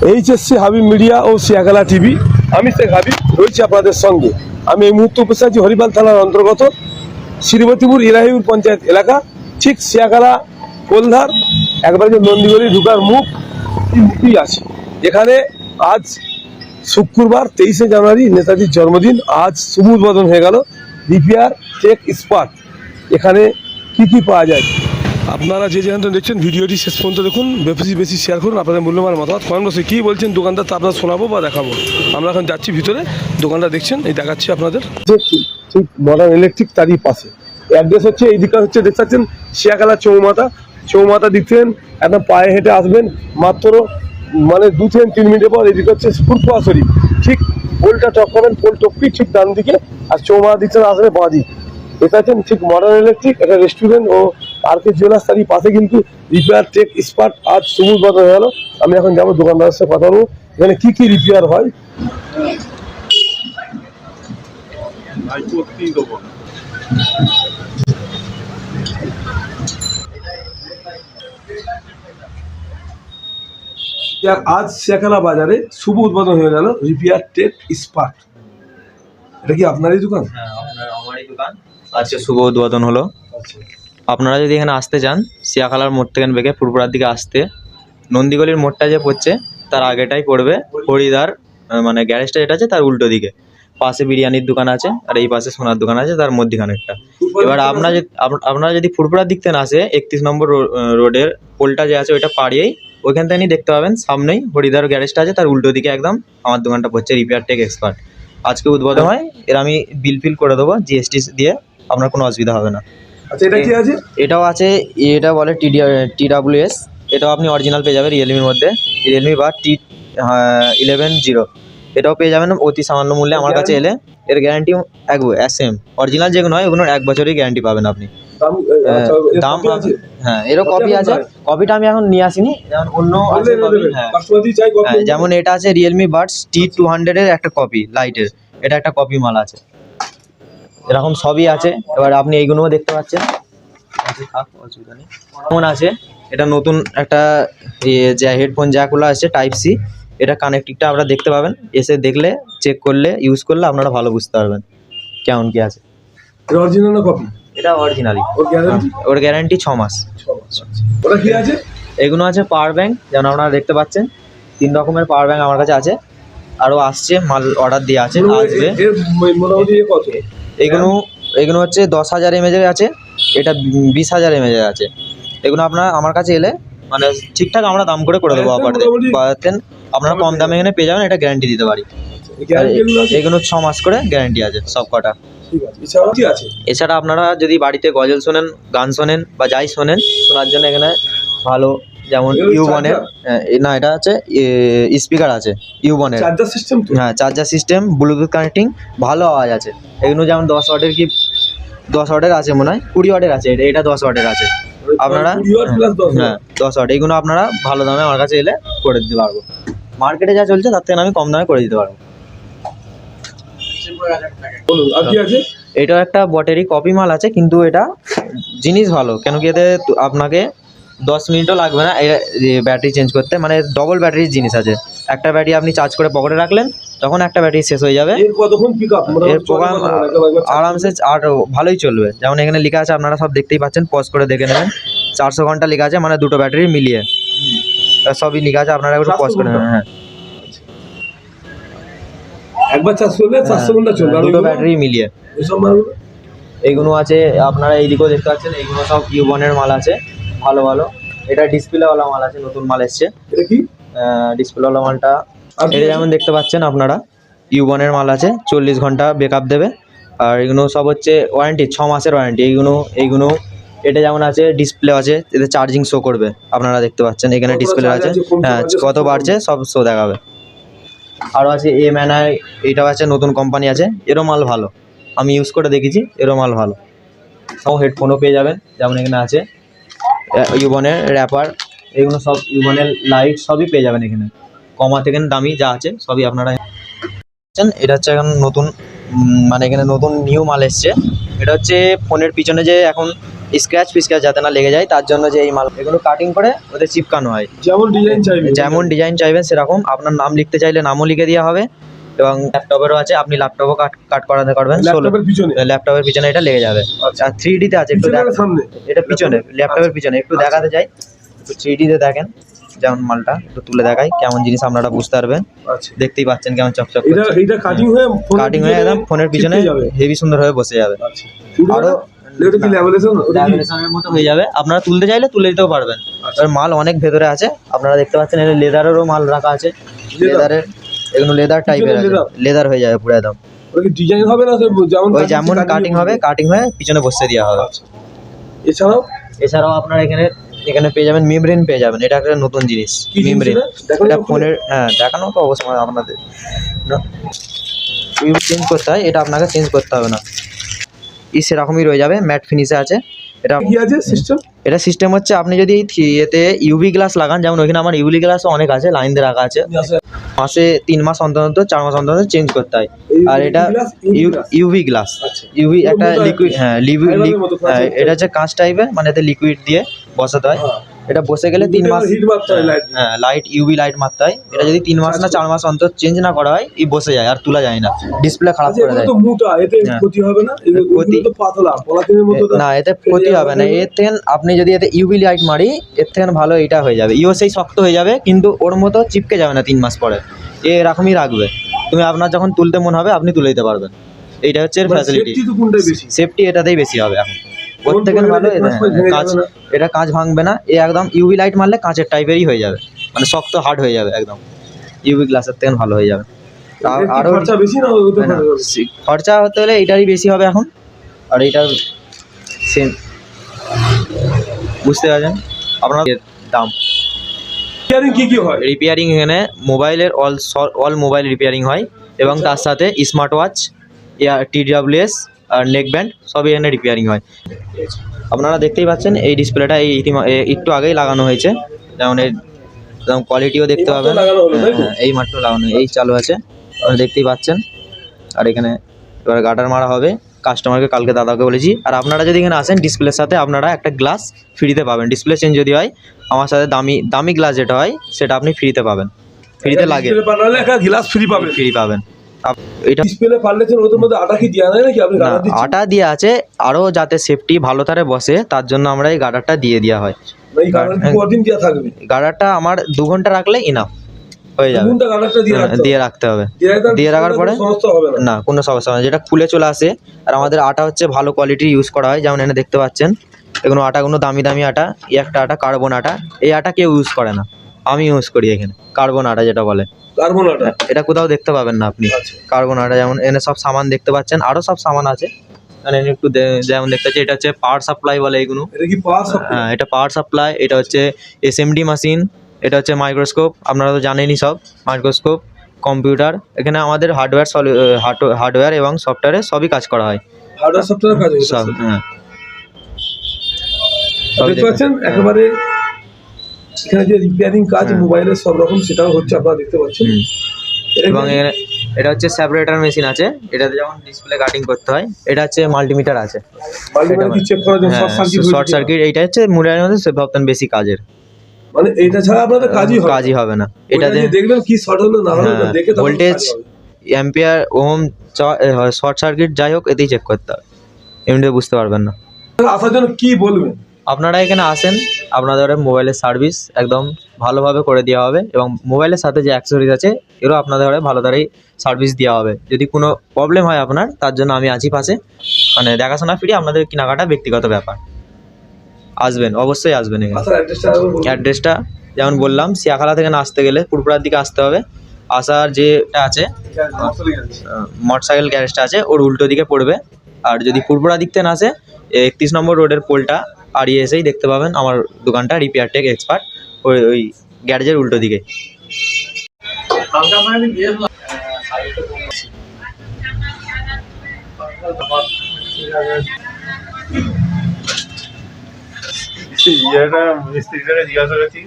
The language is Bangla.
এইচএসসি হাবিব মিডিয়া ও সিয়াখালা টিভি। আমি শেখ হাবিব রয়েছি আপনাদের সঙ্গে। আমি এই মুহূর্তে উপস্থিত আছি হরিপাল থানার অন্তর্গত শ্রীবতীপুর ইরাহিপুর পঞ্চায়েত এলাকা, ঠিক সিয়াখালা কোলধার একবারে যে নন্দীগলি ঢুকার মুখই আছে। এখানে আজ শুক্রবার 23শে জানুয়ারি নেতাজির জন্মদিন। আজ শুভ উদ্বোধন হয়ে গেল রিপেয়ার টেক স্পার্ট। এখানে কি পাওয়া যায় আপনারা যে যেখানে দেখছেন ভিডিওটি শেষ পর্যন্ত দেখুন, বেশি শেয়ার করুন, আপনাদের মূল্যবান মতামত কমেন্ট বক্সে কী বলছেন দোকানদার তা আপনারা শোনাবো বা দেখাবো। আমরা এখন যাচ্ছি ভিতরে, দোকানটা দেখছেন এই দেখাচ্ছি আপনাদের, ঠিক মডার্ন ইলেকট্রিক তারই পাশে। অ্যাড্রেস হচ্ছে এই দিকটা হচ্ছে দেখতে পাচ্ছেন সিয়াখালা চৌমাথা দিচ্ছেন, একদম পায়ে হেঁটে আসবেন মাত্র মানে 2 থেকে 3 মিনিটের পর। এদিকে হচ্ছে ফুরফুরা শরীফ, ঠিক পোলটা টপ করবেন, পোল টপকি ঠিক ডান দিকে, আর চৌমাথা দিচ্ছেন আসবে বাঁদিক। এটা হচ্ছেন ঠিক মডার্ন ইলেকট্রিক, একটা রেস্টুরেন্ট ও আরকে জুয়েলার্স তারই পাশে কিন্তু রিপেয়ার টেক স্পার্ট আজ শুভ উদ্বোধন হয়ে গেল। আমি এখন যাবো দোকানদারের সাথে কথা বলবো, এখানে কি রিপেয়ার হয়। আজ সিয়াখালা বাজারে শুভ উদ্বোধন হয়ে গেল রিপেয়ার টেক স্পার্ট। এটা কি আপনারই দোকান? হ্যাঁ, আমারই দোকান। আজকে শুভ উদ্বোধন হলো। আপনারা যদি এখানে আসতে চান, সিয়াখালার মোড় থেকে বেগে ফুরফুরার দিকে আসতে, নন্দীগলির মোড়টা যে পড়ছে তার আগেটাই পড়বে হরিদার, মানে গ্যারেজটা যেটা আছে তার উল্টো দিকে। পাশে বিরিয়ানির দোকান আছে, আর এই পাশে সোনার দোকান আছে, তার মধ্যখানে একটা। এবার আপনারা যদি ফুরফুরার দিক থেকে আসে, 31 নম্বর রোডের পোলটা যে আছে ওইটা পাড়িয়েই ওইখান থেকে দেখতে পাবেন সামনেই হরিদার গ্যারেজটা আছে, তার উল্টো দিকে একদম আমার দোকানটা পড়ছে রিপেয়ার টেক এক্সপার্ট। আজকে উদ্বোধন হয়, এর আমি বিল করে দেবো জিএসটি দিয়ে, আপনার কোনো অসুবিধা হবে না। আচ্ছা, এটা কি আছে? এটাও আছে, এটা বলে TWS। এটাও আপনি অরিজিনাল পেয়ে যাবেন রিয়েলমির মধ্যে, রিয়েলমি বা T11 এটাও পেয়ে যাবেন অতি সামান্য মূল্যে আমার কাছে এলে। এর গ্যারান্টি SM অরিজিনাল যেগুলো হয় ওগুলোর 1 বছরই গ্যারান্টি পাবেন আপনি। দাম হ্যাঁ, এরও কপি আছে। কপিটা আমি এখন নিয়ে আসিনি, যেমন অন্য আছে কপি। হ্যাঁ, যেমন এটা আছে রিয়েলমি বাডস T200 এর একটা কপি লাইটের, এটা একটা কপি মাল আছে। এরকম সবই আছে। এবার আপনি এইগুলোও দেখতে পাচ্ছেন, অসুবিধা নেই। কেমন আছে, এটা নতুন একটা হেডফোন জ্যাকগুলো আছে টাইপ C। এটা কানেক্টিংটা আপনারা দেখতে পাবেন, এসে দেখলে চেক করলে ইউজ করলে আপনারা ভালো বুঝতে পারবেন কেমন কি আছে। অরিজিনাল না কপি? এটা অরিজিনালি। ওর গ্যারান্টি 6 মাস। ওটা কি আছে? এগুলো আছে পাওয়ার ব্যাংক, যেমন আপনারা দেখতে পাচ্ছেন 3 রকমের পাওয়ার ব্যাংক আমার কাছে আছে। আরও আসছে, মাল অর্ডার দিয়ে আছে, আসবে। মোটামুটি কত? এগুলো হচ্ছে 10,000 mAh আছে, এটা 20,000 mAh আছে। এগুলো আপনারা আমার কাছে এলে মানে ঠিকঠাক আমরা দাম করে দেবো। পারতেন আপনারা কম দামে এখানে পেয়ে যাবেন, এটা গ্যারান্টি দিতে পারি। এগুলো 6 মাস করে গ্যারান্টি আছে সব কটা। এছাড়া আপনারা যদি বাড়িতে গজল শোনেন, গান শোনেন বা যাই শোনেন, শোনার জন্য এখানে ভালো, যেমন ইউবনের, না এটা আছে স্পিকার আছে ইউবনের। হ্যাঁ, চার্জার সিস্টেম, ব্লুটুথ কানেক্টিং, ভালো আওয়াজ আছে। এগুলো যেমন 10 ওয়াটের কি 10 ওয়াটের আছে, মনে হয় 20 ওয়াটের আছে, এটা 10 ওয়াটের আছে। আপনারা হ্যাঁ 10 ওয়াট, এইগুলো আপনারা ভালো দামে আমার কাছে এলে করে দিতে পারবো। মার্কেটে যা চলছে তার থেকে আমি কম দামে করে দিতে পারবো। এটাও একটা বটেরই কপি মাল আছে, কিন্তু এটা জিনিস ভালো, কেন কি এতে আপনাকে 10 মিনিটও লাগবে না ব্যাটারি চেঞ্জ করতে। মানে ডবল ব্যাটারির জিনিস আছে। একটা ব্যাটারি আপনি চার্জ করে পকেটে রাখলেন, তখন একটা ব্যাটারি শেষ হয়ে যাবে। এর প্রোগ্রাম আরামসে আর ভালোই চলবে। যেমন এখানে লেখা আছে, আপনারা সব দেখতেই পাচ্ছেন, পজ করে দেখে নেবেন। 400 ঘন্টা লেখা আছে, মানে দুটো ব্যাটারি মিলিয়ে সবই লেখা আছে, আপনারা একটু পজ করে নেবেন। হ্যাঁ, একবার চার্জ করলে 400 ঘন্টা চলবে, দুটো ব্যাটারি মিলিয়ে। এইগুলো আছে, আপনারা এইদিকেও দেখতে পাচ্ছেন, এইগুলো সব ইউবনের মাল আছে, ভালো ভালো। এটা ডিসপ্লেওয়ালা মাল আছে, নতুন মাল এসছে। এটা কি ডিসপ্লেওয়ালা মালটা? এটা যেমন দেখতে পাচ্ছেন আপনারা, ইউবনের মাল আছে, 40 ঘন্টা ব্যাকআপ দেবে। আর এগুলো সব হচ্ছে ওয়ারেন্টি, 6 মাসের ওয়ারেন্টি। এইগুলো এটা যেমন আছে, ডিসপ্লে আছে, এতে চার্জিং শো করবে, আপনারা দেখতে পাচ্ছেন এখানে ডিসপ্লে আছে। হ্যাঁ, কত বাড়ছে সব শো দেখাবে। আরও আছে MNI, এইটাও আছে, নতুন কোম্পানি আছে, এরও মাল ভালো, আমি ইউজ করে দেখেছি, এরও মাল ভালো। সব হেডফোনও পেয়ে যাবেন, যেমন এখানে আছে ইউবনের র্যাপার, এগুলো সব ইউবনের লাইট সবই পেয়ে যাবেন এখানে, কমা থেকে দামি যা আছে সবই আপনারা। এটা হচ্ছে এখন নতুন, মানে এখানে নতুন নিউ মাল এসছে। এটা হচ্ছে ফোনের পিছনে যে এখন স্ক্র্যাচ ফিস্ক্র্যাচ যাতে না লেগে যায় তার জন্য যে এই মাল এগুলো কাটিং করে ওদের চিপকানো হয়। যেমন ডিজাইন চাইবে, যেমন ডিজাইন চাইবেন সেরকম, আপনার নাম লিখতে চাইলে নামও লিখে দেওয়া হবে। এবং ল্যাপটপেরও আছে, আপনি ল্যাপটপও কাট করাতে পারবেন। ল্যাপটপের পিছনে, ল্যাপটপের পিছনে এটা লেগে যাবে। আচ্ছা। আর 3D তে আছে, একটু পিছনে না সামনে? এটা পিছনে, ল্যাপটপের পিছনে একটু দেখাতে চাই, একটু 3D তে দেখেন। যেমন মালটা একটু তুলে দেখাই, কেমন জিনিস আপনারা বুঝতে পারবেন। আচ্ছা, দেখতেই পাচ্ছেন কেমন চকচক এটা করছে। এটা কাটিং হয়ে কাটিং হয়ে একদম ফোনের পিছনে যাবে, হেভি সুন্দর হয়ে বসে যাবে। আচ্ছা। আরো এটা কি ল্যামিনেশন? ল্যামিনেশনের মতো হয়ে যাবে, আপনারা তুলতে চাইলে তুলে দিতেও পারবেন। আর মাল অনেক ভেতরে আছে, আপনারা দেখতে পাচ্ছেন। এটা লেদারেরও মাল রাখা আছে, লেদারের, এগুলো লেদার টাইপের আছে, লেদার হয়ে যাবে পুরো একদম। ওই ডিজাইন হবে না যেমন ওই যেমন কাটিং হবে, কাটিং হয়ে পিছনে বসে দেওয়া হবে। আচ্ছা। এছাড়াও আপনারা এখানে পেয়ে যাবেন মেমব্রেন পেয়ে যাবেন। এটা একটা নতুন জিনিস, কি জিনিস মেমব্রেন। এটা? এটা ফোনের, হ্যাঁ দেখানো তো অবশ্যই আপনাদের চেঞ্জ করতে হয়, এটা আপনাকে চেঞ্জ করতে হবে না, সেরকমই রয়ে যাবে, ম্যাট ফিনিশে আছে। এটা কি আছে সিস্টেম? এটা সিস্টেম হচ্ছে, আপনি যদি এতে ইউভি গ্লাস লাগান, যেমন ওইখানে আমার ইউভি গ্লাসও অনেক আছে, লাইন দিয়ে রাখা আছে। মাসে 3 মাস অন্তর অন্তর, 4 মাস অন্তর অন্তর চেঞ্জ করতে হয়। আর এটা ইউভি গ্লাস, ইউভি একটা লিকুইড, হ্যাঁ লিকুইড, এটা হচ্ছে কাঁচ টাইপের, মানে এতে লিকুইড দিয়ে বসাতে হয়। এটা বসে গেলে 3 মাস, হ্যাঁ লাইট, ইউভি লাইট মারতে হয়। এটা যদি 3 মাস না 4 মাস অন্তর চেঞ্জ না করা হয়, এই বসে যায় আর তোলা যায় না, ডিসপ্লে খারাপ করে দেয়। ক্ষতি হবে না? ক্ষতি তো পাতলা পলিথিনের মতো না, এতে ক্ষতি হবে না। এর থেকে আপনি যদি এতে ইউভি লাইট মারি, এর থেকে ভালো এটা হয়ে যাবে। সেই শক্ত হয়ে যাবে, কিন্তু ওর মতো চিপকে যাবে না 3 মাস পরে, এরকমই রাখবে। তুমি আপনার যখন তুলতে মন হবে আপনি তুলে দিতে পারবেন। এইটা হচ্ছে এর ফ্যাসিলিটি। সেফটি এটাতেই বেশি হবে এখন, ওর থেকে ভালো। এটা কাঁচ ভাঙবে না, একদম ইউভি লাইট মারলে কাঁচের টাইপেরই হয়ে যাবে, মানে শক্ত হার্ড হয়ে যাবে একদম। ইউভি গ্লাসের থেকে ভালো হয়ে যাবে। আরো খরচা হতে হলে এটারই বেশি হবে এখন। আর এটা সেম, বুঝতে পারছেন আপনার দাম। কি হয় রিপেয়ারিং? এখানে মোবাইলের অল মোবাইল রিপেয়ারিং হয়, এবং তার সাথে স্মার্ট ওয়াচ, TWS আর নেক ব্যান্ড সব এখানে রিপেয়ারিং হয়। আপনারা দেখতেই পাচ্ছেন এই ডিসপ্লেটা একটু আগেই লাগানো হয়েছে, যেমন এর কোয়ালিটিও দেখতে পাবেন। এই মাত্র লাগানো, এই চালু আছে, আপনারা দেখতেই পাচ্ছেন। আর এখানে এবার গার্ডার মারা হবে, কাস্টমারকে কালকে দাদাকে বলেছি। আর আপনারা যদি এখানে আসেন, ডিসপ্লের সাথে আপনারা একটা গ্লাস ফ্রিতে পাবেন। ডিসপ্লে চেঞ্জ যদি হয়, আমার সাথে দামি গ্লাস যেটা হয় সেটা আপনি ফ্রিতে পাবেন, ফ্রিতে লাগে, গ্লাস ফ্রি পাবেন। এটা ডিসপ্লে পাল্টেছেন, ওর মধ্যে আটা কি দেয়া নাই নাকি? আপনি গার্ডার দিচ্ছেন? আটা দিয়ে আছে, আরো যাতে সেফটি ভালো তারে বসে তার জন্য আমরা এই গার্ডারটা দিয়ে দেওয়া হয়। এই গার্ডার কতদিন দেয়া থাকবে? গার্ডারটা আমার 2 ঘন্টা রাখলে ইনাফ হয়ে যাবে। 2 ঘন্টা গার্ডারটা দিয়ে রাখতে হবে। দিয়ে রাখার পরে না কোনো সমস্যা হবে না, যেটা খুলে চলে আসে। আর আমাদের আটা হচ্ছে ভালো কোয়ালিটির ইউজ করা হয়, যেমন এখানে দেখতে পাচ্ছেন এগুলো আটাগুলো দামি দামি আটা। এই একটা আটা কার্বন আটা, এই আটা কেউ ইউজ করে না, আমি ইউজ করি এখানে কার্বন আটা, যেটা বলে কার্বন আটা। এটা কোথাও দেখতে পাবেন না আপনি। কার্বন আটা, যেমন এখানে সব সামান দেখতে পাচ্ছেন, আরো সব সামান আছে। মানে একটু যেমন দেখতে পাচ্ছি, এটা হচ্ছে পাওয়ার সাপ্লাই বলে এগুলো। এটা কি পাওয়ার সাপ্লাই? হ্যাঁ, এটা পাওয়ার সাপ্লাই। এটা হচ্ছে SMD মেশিন, এটা হচ্ছে মাইক্রোস্কোপ, আপনারা তো জানেনই সব, মাইক্রোস্কোপ, কম্পিউটার। এখানে আমাদের হার্ডওয়্যার এবং সফটওয়্যারে সবই কাজ করা হয়। হার্ডওয়্যার সফটওয়্যার কাজ হয় সব, হ্যাঁ। দেখতে পাচ্ছেন একেবারে এখানে যে রিপেয়ারিং কাজ মোবাইলের সব রকম, সেটাও হচ্ছে, আপনারা দেখতে পাচ্ছেন। এবং এখানে এটা হচ্ছে সেপারেটর মেশিন আছে, এটাতে যেমন ডিসপ্লে কাটিং করতে হয়। এটা হচ্ছে মাল্টিমিটার আছে, শর্ট সার্কিট। এইটা হচ্ছে মোবাইলের মধ্যে সবথেকে বেশি কাজের, মানে এটা ছাড়া আপনাদের কাজই হবে না। এটাতে দেখবেন কি শর্ট হলো না হলো দেখে voltage, ampere, ohm, short circuit যাই হোক এতেই চেক করতে হবে, এমনিতে বুঝতে পারবেন না। আসার জন্য কি বলবেন? আপনারা এখানে আসেন, আপনাদের মোবাইলের সার্ভিস একদম ভালোভাবে করে দেওয়া হবে, এবং মোবাইলের সাথে যে অ্যাক্সেসরিজ আছে এরও আপনাদের ভালো তারাই সার্ভিস দেওয়া হবে। যদি কোনো প্রবলেম হয় আপনার, তার জন্য আমি আছি পাশে, মানে দেখাশোনা ফ্রি, আপনাদের কেনাকাটা ব্যক্তিগত ব্যাপার। আসবেন, অবশ্যই আসবেন। এখানে অ্যাড্রেসটা যেমন বললাম, শিয়াখালা থেকে আসতে গেলে পুরপুরার দিকে আসতে হবে। আসার যেটা আছে মোটরসাইকেল গ্যারেজটা আছে, ওর উল্টো দিকে পড়বে। আর যদি পুরপুরা দিক থেকে না আসে, 31 নম্বর রোডের পোলটা আড়িয়ে এসেই দেখতে পাবেন আমার দোকানটা, রিপেয়ার টেক এক্সপার্ট, ওই গ্যারেজের উল্টো দিকে। মিস্ত্রিটাকে জিজ্ঞাসা করছি।